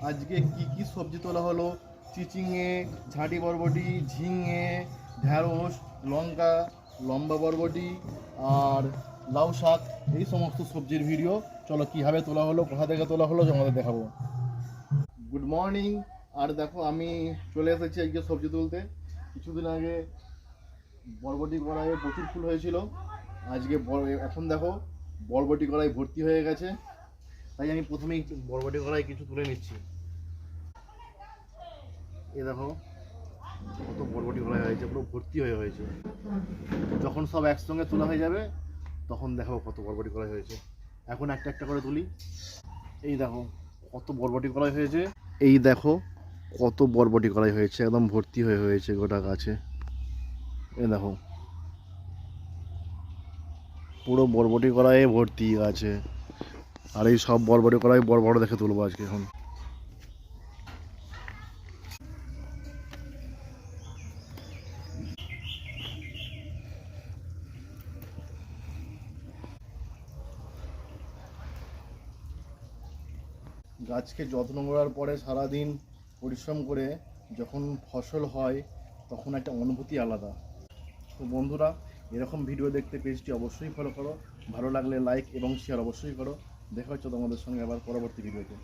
আজকে কি কি সবজি তোলা হলো, চিচিঙে, ঝাঁটি বরবটি, ঝিঙে, ঢ্যাঁড়স, লঙ্কা, লম্বা বরবটি আর লাউ শাক, এই সমস্ত সবজির ভিডিও। চলো কীভাবে তোলা হলো, কোথা থেকে তোলা হলো তোমাদের দেখাবো। Good morning. আর দেখো আমি চলে এসেছি আজকে সবজি তুলতে। কিছুদিন আগে বরবটি কড়াইয়ে প্রচুর ফুল হয়েছিল, আজকে এখন দেখো বরবটি কড়াই ভর্তি হয়ে গেছে। তাই আমি প্রথমেই বরবটি কড়াই কিছু তুলে নিচ্ছি। এ দেখো কত বরবটি কড়াই হয়েছে, পুরো ভর্তি হয়ে হয়েছে। যখন সব একসঙ্গে তোলা হয়ে যাবে তখন দেখো কত বরবটি কড়াই হয়েছে। এখন একটা একটা করে তুলি। এই দেখো কত বরবটি কড়াই হয়েছে, এই দেখো কত বরবটি কড়াই হয়েছে, একদম ভর্তি হয়ে হয়েছে গোটা গাছে। এই দেখো পুরো বরবটি কড়াইয়ে ভর্তি আছে। আর এই সব বরবটি কড়াই বড় বড় দেখে তুলবো আজকে। এখন গাছকে যত্ন করার পরে সারাদিন পরিশ্রম করে যখন ফসল হয় তখন একটা অনুভূতি আলাদা। তো বন্ধুরা, এরকম ভিডিও দেখতে পেজটি অবশ্যই ফলো করো, ভালো লাগলে লাইক এবং শেয়ার অবশ্যই করো। দেখা হচ্ছে তোমাদের সঙ্গে আবার পরবর্তী ভিডিওতে।